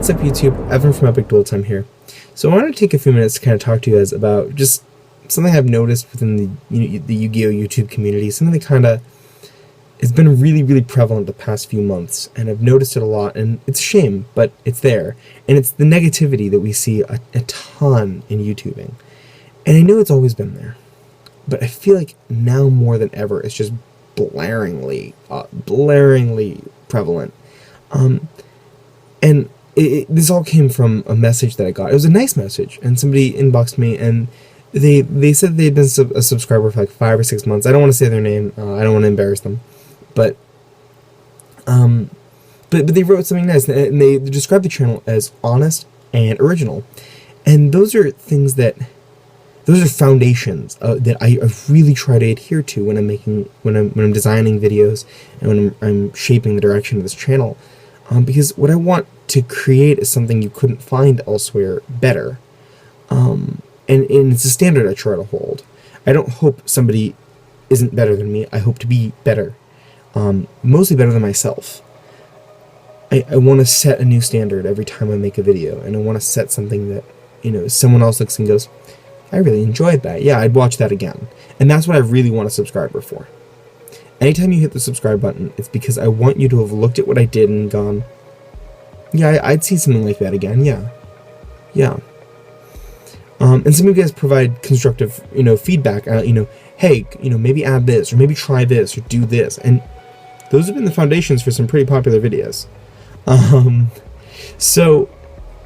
What's up, YouTube? Evan from Epic Duel Time here. So I wanted to take a few minutes to kind of talk to you guys about just something I've noticed within the Yu-Gi-Oh! YouTube community, something that kind of has been really prevalent the past few months, and I've noticed it a lot, and it's a shame, but it's there. And it's the negativity that we see a ton in YouTubing. And I know it's always been there, but I feel like now more than ever, it's just blaringly prevalent. And this all came from a message that I got. It was a nice message, and somebody inboxed me, and they said they'd been a subscriber for like 5 or 6 months. I don't want to say their name. I don't want to embarrass them, but they wrote something nice, and they described the channel as honest and original, and those are things that. Those are foundations that I really try to adhere to when I'm designing videos and when I'm shaping the direction of this channel, because what I want to create is something you couldn't find elsewhere better, and it's a standard I try to hold. I don't hope somebody isn't better than me. I hope to be better, mostly better than myself. I want to set a new standard every time I make a video, and I want to set something that someone else looks and goes, I really enjoyed that. Yeah, I'd watch that again. And that's what I really want a subscriber for. Anytime you hit the subscribe button, it's because I want you to have looked at what I did and gone, yeah, I'd see something like that again. Yeah. And some of you guys provide constructive, feedback. Hey, maybe add this, or maybe try this, or do this. And those have been the foundations for some pretty popular videos.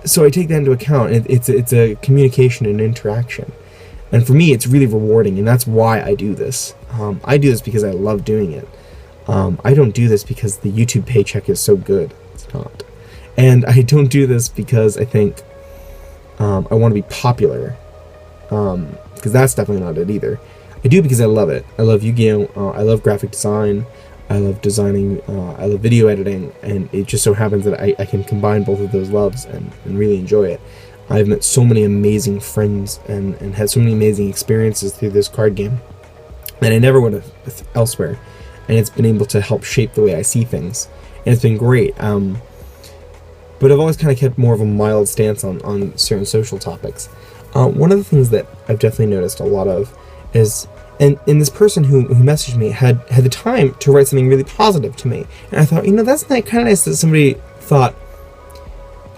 So I take that into account. It's a communication and interaction, and for me, it's really rewarding, and that's why I do this. I do this because I love doing it. I don't do this because the YouTube paycheck is so good. It's not, and I don't do this because I think I want to be popular, because that's definitely not it either. I do it because I love it. I love Yu-Gi-Oh! I love graphic design. I love designing, I love video editing, and it just so happens that I can combine both of those loves and really enjoy it. I've met so many amazing friends and had so many amazing experiences through this card game that I never would have elsewhere, and it's been able to help shape the way I see things, and it's been great. But I've always kind of kept more of a mild stance on certain social topics. One of the things that I've definitely noticed a lot of is, and this person who messaged me had the time to write something really positive to me. And I thought, that's kind of nice that somebody thought,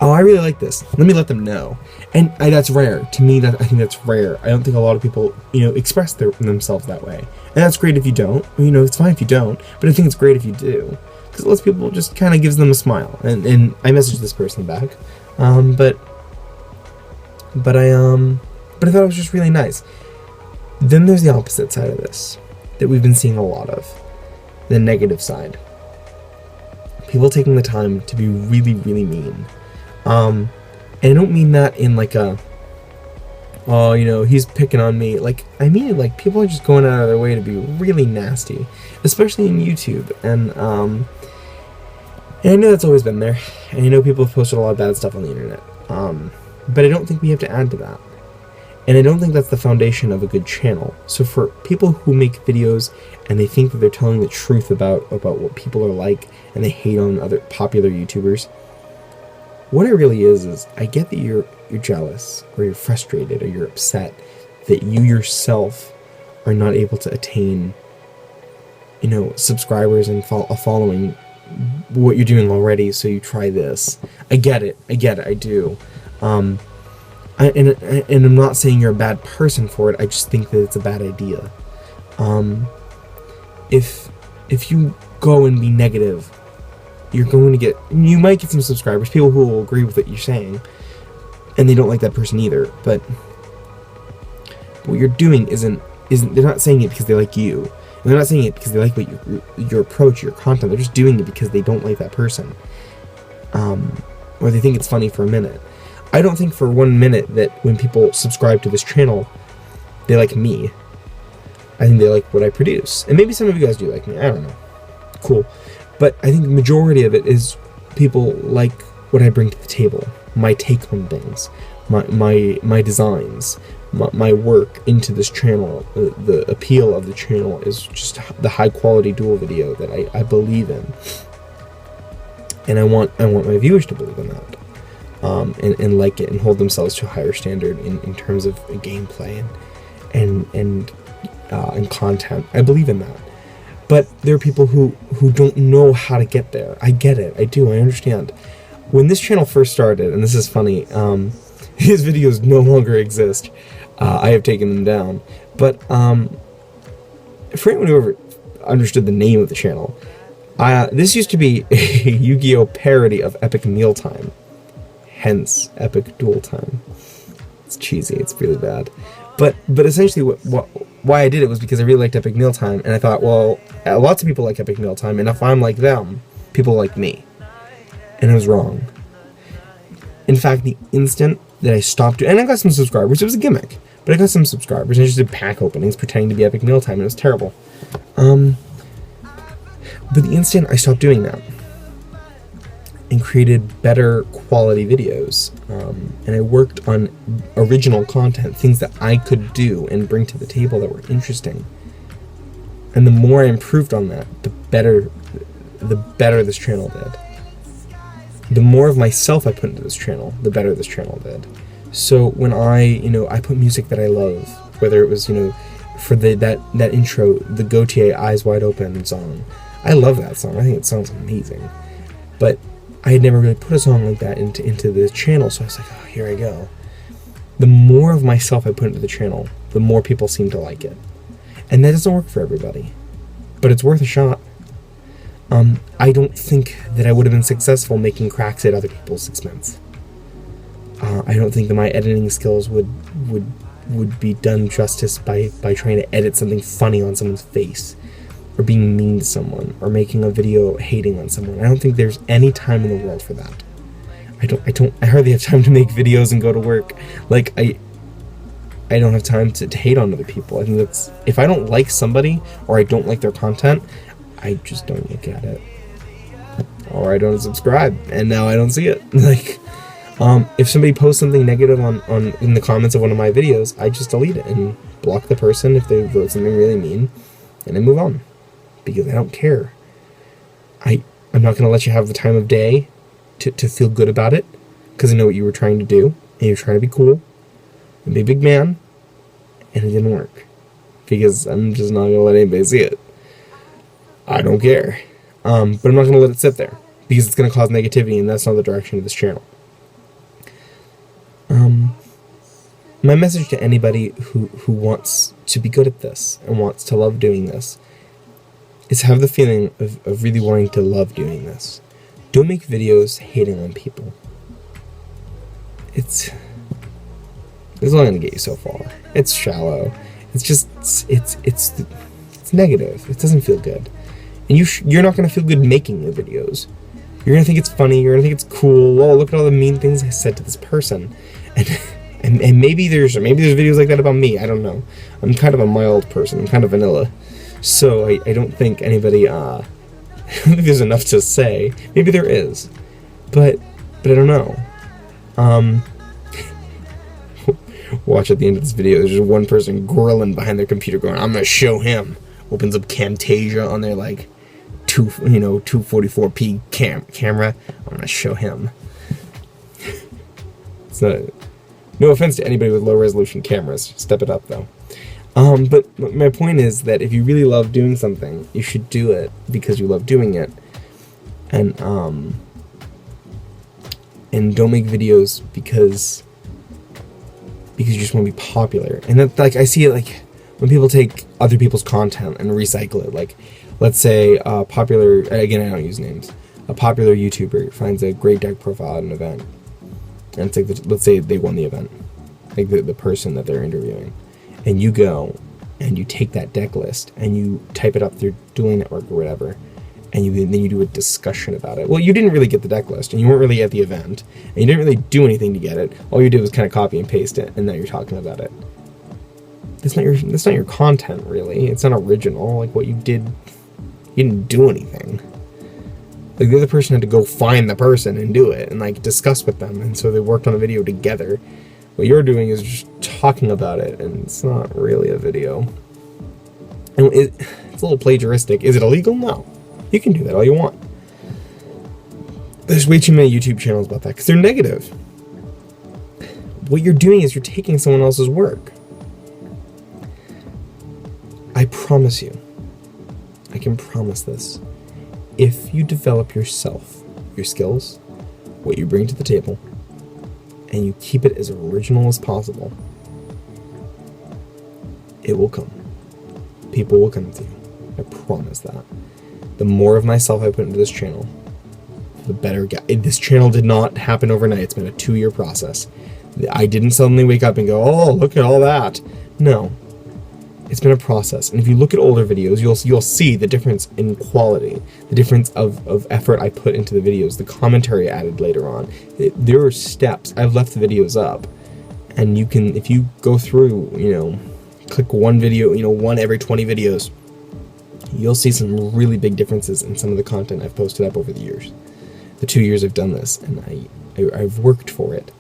oh, I really like this. Let me let them know. And that's rare. To me, I think that's rare. I don't think a lot of people, express themselves that way. And that's great if you don't. It's fine if you don't. But I think it's great if you do. Because it lets people, just kind of gives them a smile. And I messaged this person back. But I thought it was just really nice. Then there's the opposite side of this that we've been seeing a lot of, the negative side. People taking the time to be really mean. And I don't mean that in like a, he's picking on me. Like, I mean it like people are just going out of their way to be really nasty, especially in YouTube. And I know that's always been there. And I know people have posted a lot of bad stuff on the internet. But I don't think we have to add to that. And I don't think that's the foundation of a good channel. So for people who make videos and they think that they're telling the truth about what people are like, and they hate on other popular YouTubers, what it really is I get that you're jealous, or you're frustrated, or you're upset that you yourself are not able to attain, subscribers and a following, what you're doing already, so you try this. I get it, I do. And I'm not saying you're a bad person for it. I just think that it's a bad idea. If you go and be negative, you might get some subscribers, people who will agree with what you're saying, and they don't like that person either. But what you're doing isn't. They're not saying it because they like you. And they're not saying it because they like your approach, your content. They're just doing it because they don't like that person, or they think it's funny for a minute. I don't think for 1 minute that when people subscribe to this channel, they like me. I think they like what I produce. And maybe some of you guys do like me. I don't know. Cool. But I think the majority of it is people like what I bring to the table. My take on things. My designs. My work into this channel. The appeal of the channel is just the high quality duel video that I believe in. And I want my viewers to believe in that. and like it and hold themselves to a higher standard in terms of gameplay and content. I believe in that. But there are people who don't know how to get there. I get it. I do. I understand. When this channel first started, and this is funny, his videos no longer exist. I have taken them down. But for anyone who ever understood the name of the channel, this used to be a Yu-Gi-Oh! Parody of Epic Mealtime. Hence, Epic Duel Time. It's cheesy. It's really bad. But essentially, why I did it was because I really liked Epic Mealtime, and I thought, well, lots of people like Epic Mealtime, and if I'm like them, people like me. And I was wrong. In fact, the instant that I stopped doing, and I got some subscribers, it was a gimmick, but I got some subscribers, and I just did pack openings pretending to be Epic Mealtime, and it was terrible. But the instant I stopped doing that, and created better quality videos, and I worked on original content, things that I could do and bring to the table that were interesting. And the more I improved on that, the better this channel did. The more of myself I put into this channel, the better this channel did. So when I put music that I love, whether it was, for that intro, the Gautier Eyes Wide Open song. I love that song. I think it sounds amazing. But I had never really put a song like that into the channel, so I was like, oh, here I go. The more of myself I put into the channel, the more people seem to like it. And that doesn't work for everybody. But it's worth a shot. I don't think that I would have been successful making cracks at other people's expense. I don't think that my editing skills would be done justice by trying to edit something funny on someone's face, or being mean to someone, or making a video hating on someone. I don't think there's any time in the world for that. I hardly have time to make videos and go to work. Like, I don't have time to hate on other people. I think that's, if I don't like somebody, or I don't like their content, I just don't look at it. Or I don't subscribe, and now I don't see it. Like, if somebody posts something negative in the comments of one of my videos, I just delete it and block the person if they wrote something really mean, and I move on. Because I don't care. I'm not going to let you have the time of day to feel good about it, because I know what you were trying to do, and you're trying to be cool, and be a big man, and it didn't work. Because I'm just not going to let anybody see it. I don't care. But I'm not going to let it sit there, because it's going to cause negativity, and that's not the direction of this channel. My message to anybody who wants to be good at this, and wants to love doing this, is have the feeling of really wanting to love doing this. Don't make videos hating on people. It's not going to get you so far. It's shallow. It's just, it's negative. It doesn't feel good. And you're not going to feel good making the videos. You're going to think it's funny. You're going to think it's cool. Oh, look at all the mean things I said to this person. And maybe there's videos like that about me. I don't know. I'm kind of a mild person. I'm kind of vanilla. So I don't think anybody, I don't think there's enough to say. Maybe there is. But I don't know. Watch at the end of this video, there's just one person grilling behind their computer going, I'm gonna show him. Opens up Camtasia on their, like, 244p camera. I'm gonna show him. It's not, no offense to anybody with low resolution cameras. Step it up, though. But my point is that if you really love doing something, you should do it because you love doing it. And don't make videos because you just want to be popular. And that, like, I see it, like, when people take other people's content and recycle it. Like, let's say popular, again, I don't use names, a popular YouTuber finds a great deck profile at an event, and it's like, let's say they won the event, like the person that they're interviewing, and you go and you take that deck list and you type it up through Dueling Network or whatever, and then you do a discussion about it. Well, you didn't really get the deck list, and you weren't really at the event, and you didn't really do anything to get it. All you did was kind of copy and paste it, and now you're talking about it. That's not your content, really. It's not original. Like, what you did, you didn't do anything. Like, the other person had to go find the person and do it, and, like, discuss with them, and so they worked on a video together. What you're doing is just talking about it, and it's not really a video. And it's a little plagiaristic. Is it illegal? No. You can do that all you want. There's way too many YouTube channels about that, because they're negative. what you're doing is you're taking someone else's work. I promise you, I can promise this, if you develop yourself, your skills, what you bring to the table, and you keep it as original as possible, it will come. People will come to you. I promise that. The more of myself I put into this channel, the better. This channel did not happen overnight. It's been a 2-year process. I didn't suddenly wake up and go, oh, look at all that. No. It's been a process. And if you look at older videos, you'll see the difference in quality, the difference of effort I put into the videos, the commentary added later on. There are steps. I've left the videos up. And you can, if you go through, click one video, one every 20 videos, you'll see some really big differences in some of the content I've posted up over the years. The 2 years I've done this, and I've worked for it.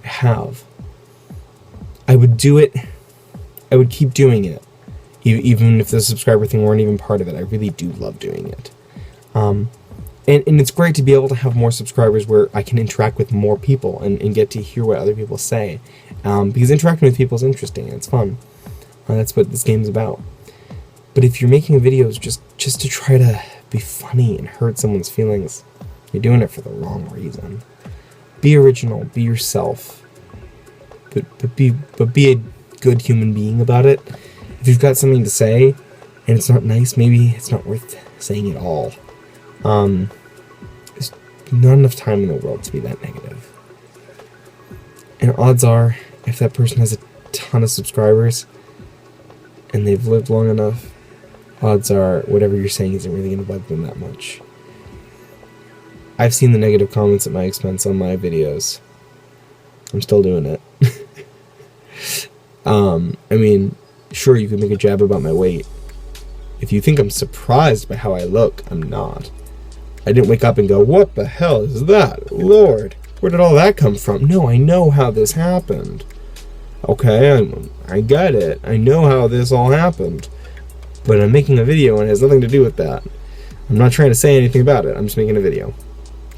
I have. I would do it. I would keep doing it, even if the subscriber thing weren't even part of it. I really do love doing it. And it's great to be able to have more subscribers where I can interact with more people and get to hear what other people say. Because interacting with people is interesting and it's fun. That's what this game's about. But if you're making videos just to try to be funny and hurt someone's feelings, you're doing it for the wrong reason. Be original, be yourself, but be a good human being about it. If you've got something to say and it's not nice, maybe it's not worth saying at all. There's not enough time in the world to be that negative. And odds are, if that person has a ton of subscribers and they've lived long enough, odds are whatever you're saying isn't really going to bug them that much. I've seen the negative comments at my expense on my videos. I'm still doing it. I mean, sure, you can make a jab about my weight. If you think I'm surprised by how I look, I'm not. I didn't wake up and go, what the hell is that? Lord, where did all that come from? No, I know how this happened. Okay, I get it. I know how this all happened. But I'm making a video and it has nothing to do with that. I'm not trying to say anything about it. I'm just making a video.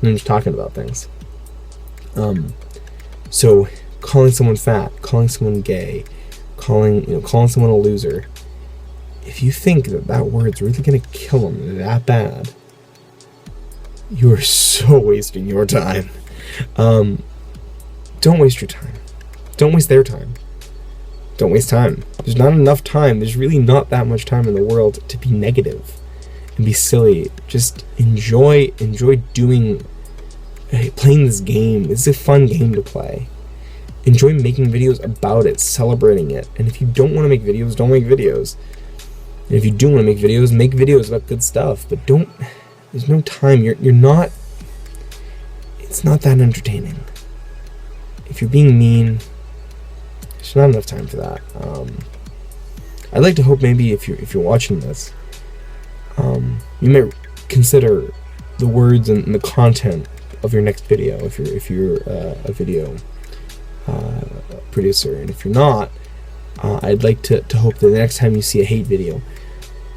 I'm just talking about things. So calling someone fat, calling someone gay, calling someone a loser. If you think that word's really gonna kill them that bad, you are so wasting your time. Don't waste your time. Don't waste their time. Don't waste time. There's not enough time. There's really not that much time in the world to be negative and be silly. Just enjoy playing this game. It's a fun game to play. Enjoy making videos about it, celebrating it. And if you don't want to make videos, don't make videos. And if you do want to make videos about good stuff. But there's no time. You're not, it's not that entertaining. If you're being mean, there's not enough time for that. I'd like to hope maybe if you're watching this, you might consider the words and the content of your next video if you're a video producer, and if you're not, I'd like to hope that the next time you see a hate video,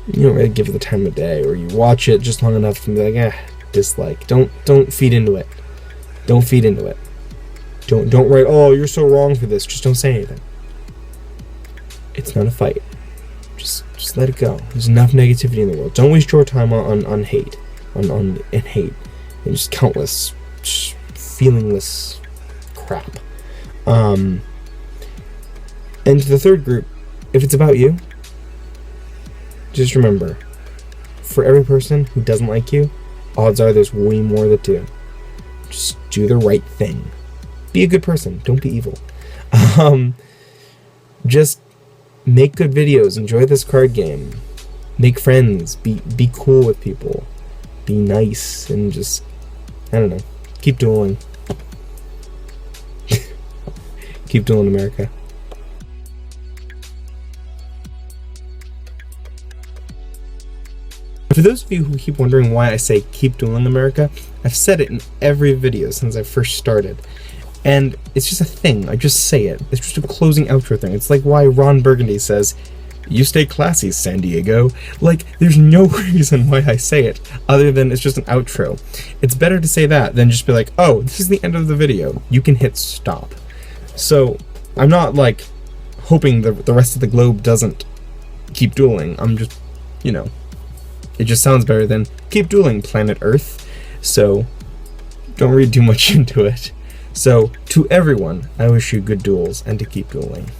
you don't really give it the time of day, or you watch it just long enough to be like, dislike. Don't feed into it. Don't feed into it. Don't write, oh, you're so wrong for this. Just don't say anything. It's not a fight. Just let it go. There's enough negativity in the world. Don't waste your time on hate, on hate, and just countless, just feelingless crap. And to the third group, if it's about you, just remember, for every person who doesn't like you, odds are there's way more that do. Just do the right thing. Be a good person. Don't be evil. Just make good videos. Enjoy this card game. Make friends. Be cool with people. Be nice, and just, I don't know, keep dueling. Keep dueling, America. For those of you who keep wondering why I say keep dueling, America, I've said it in every video since I first started. And it's just a thing. I just say it. It's just a closing outro thing. It's like why Ron Burgundy says, "You stay classy, San Diego." Like, there's no reason why I say it other than it's just an outro. It's better to say that than just be like, oh, this is the end of the video. You can hit stop. So I'm not like hoping the rest of the globe doesn't keep dueling. I'm just, you know, it just sounds better than keep dueling, planet Earth. So don't read too much into it. So to everyone, I wish you good duels and to keep dueling.